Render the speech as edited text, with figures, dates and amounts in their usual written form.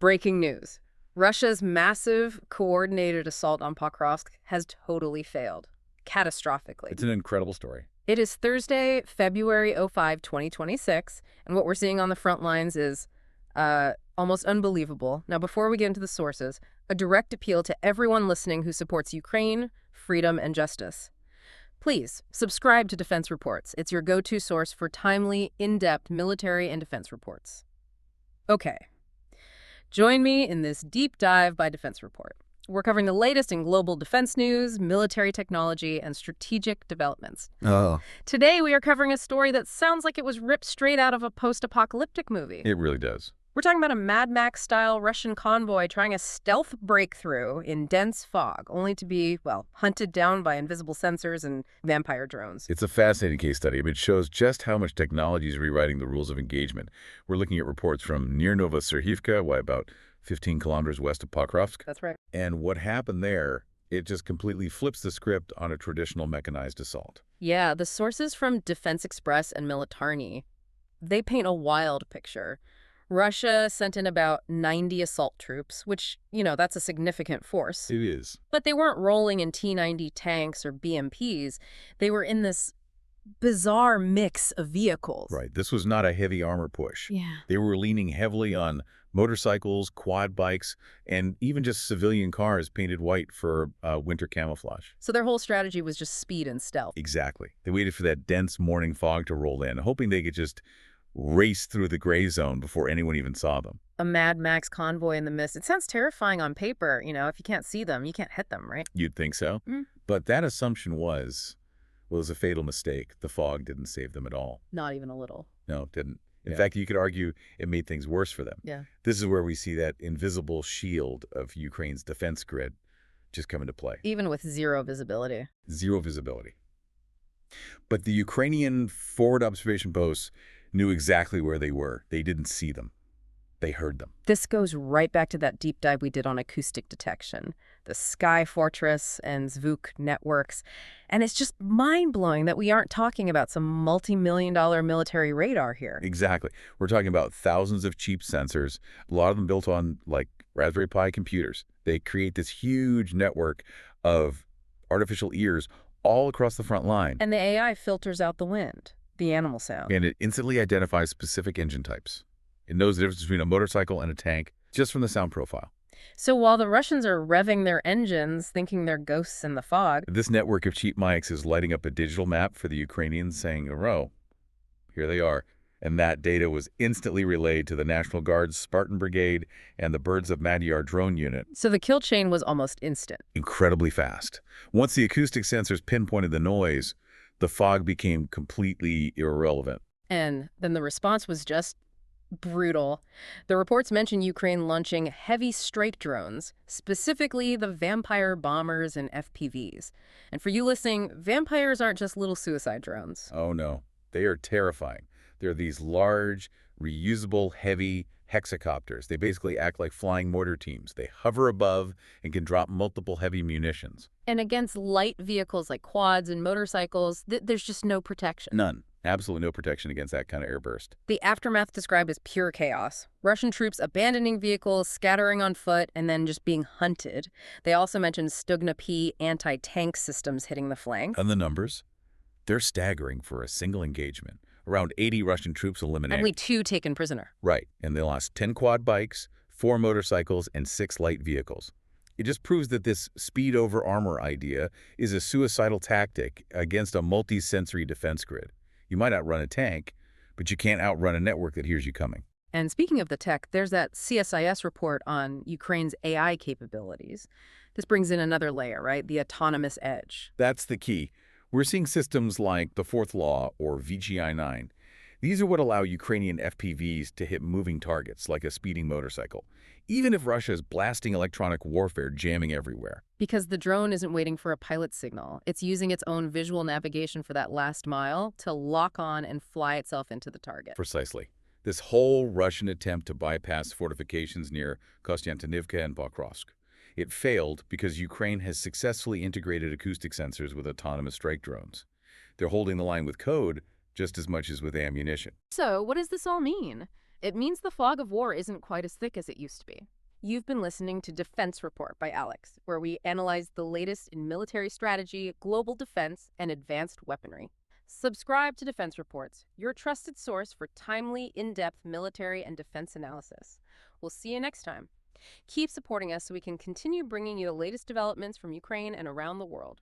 Breaking news. Russia's massive, coordinated assault on Pokrovsk has totally failed. Catastrophically. It's an incredible story. It is Thursday, February 5, 2026, and what we're seeing on the front lines is almost unbelievable. Now, before we get into the sources, a direct appeal to everyone listening who supports Ukraine, freedom, and justice. Please, subscribe to Defense Reports. It's your go-to source for timely, in-depth military and defense reports. Okay. Join me in this deep dive by Defense Report. We're covering the latest in global defense news, military technology, and strategic developments. Oh. Today, we are covering a story that sounds like it was ripped straight out of a post-apocalyptic movie. It really does. We're talking about a Mad Max-style Russian convoy trying a stealth breakthrough in dense fog, only to be, well, hunted down by invisible sensors and vampire drones. It's a fascinating case study. It shows just how much technology is rewriting the rules of engagement. We're looking at reports from near Novosibirsk, about 15 kilometers west of Pokrovsk. That's right. And what happened there, it just completely flips the script on a traditional mechanized assault. Yeah, the sources from Defense Express and Militarny, they paint a wild picture. Russia sent in about 90 assault troops, which, that's a significant force. It is. But they weren't rolling in T-90 tanks or BMPs. They were in this bizarre mix of vehicles. Right. This was not a heavy armor push. Yeah. They were leaning heavily on motorcycles, quad bikes, and even just civilian cars painted white for winter camouflage. So their whole strategy was just speed and stealth. Exactly. They waited for that dense morning fog to roll in, hoping they could just race through the gray zone before anyone even saw them. A Mad Max convoy in the mist. It sounds terrifying on paper. If you can't see them, you can't hit them, right? You'd think so. But that assumption was a fatal mistake. The fog didn't save them at all. Not even a little. No, it didn't. In fact, you could argue it made things worse for them. Yeah. This is where we see that invisible shield of Ukraine's defense grid just come into play. Even with zero visibility. Zero visibility. But the Ukrainian forward observation posts knew exactly where they were. They didn't see them. They heard them. This goes right back to that deep dive we did on acoustic detection, the Sky Fortress and Zvuk networks. And it's just mind-blowing that we aren't talking about some multi-million-dollar military radar here. Exactly. We're talking about thousands of cheap sensors, a lot of them built on, Raspberry Pi computers. They create this huge network of artificial ears all across the front line. And the AI filters out the wind, the animal sound. And it instantly identifies specific engine types. It knows the difference between a motorcycle and a tank just from the sound profile. So while the Russians are revving their engines, thinking they're ghosts in the fog, This network of cheap mics is lighting up a digital map for the Ukrainians saying, "Oh, here they are." And that data was instantly relayed to the National Guard's Spartan Brigade and the Birds of Magyar drone unit. so the kill chain was almost instant. Incredibly fast. Once the acoustic sensors pinpointed the noise, the fog became completely irrelevant. And then the response was just brutal. The reports mention Ukraine launching heavy strike drones, specifically the Vampire bombers and FPVs. And for you listening, Vampires aren't just little suicide drones. Oh no, they are terrifying. They're these large, reusable, heavy hexacopters. They basically act like flying mortar teams. They hover above and can drop multiple heavy munitions. And against light vehicles like quads and motorcycles, there's just no protection. None. Absolutely no protection against that kind of airburst. The aftermath described as pure chaos. Russian troops abandoning vehicles, scattering on foot, and then just being hunted. They also mentioned Stugna P anti-tank systems hitting the flanks. And the numbers? They're staggering for a single engagement. Around 80 Russian troops eliminated. Only 2 taken prisoner. Right, and they lost 10 quad bikes, 4 motorcycles, and 6 light vehicles. It just proves that this speed over armor idea is a suicidal tactic against a multi-sensory defense grid. You might outrun a tank, but you can't outrun a network that hears you coming. And speaking of the tech, there's that CSIS report on Ukraine's AI capabilities. This brings in another layer, right? The autonomous edge. That's the key. We're seeing systems like the Fourth Law or VGI-9. These are what allow Ukrainian FPVs to hit moving targets like a speeding motorcycle, even if Russia is blasting electronic warfare jamming everywhere. Because the drone isn't waiting for a pilot signal. It's using its own visual navigation for that last mile to lock on and fly itself into the target. Precisely. This whole Russian attempt to bypass fortifications near Kostiantynivka and Pokrovsk. It failed because Ukraine has successfully integrated acoustic sensors with autonomous strike drones. They're holding the line with code just as much as with ammunition. So what does this all mean? It means the fog of war isn't quite as thick as it used to be. You've been listening to Defense Report by Alex, where we analyze the latest in military strategy, global defense, and advanced weaponry. Subscribe to Defense Reports, your trusted source for timely, in-depth military and defense analysis. We'll see you next time. Keep supporting us so we can continue bringing you the latest developments from Ukraine and around the world.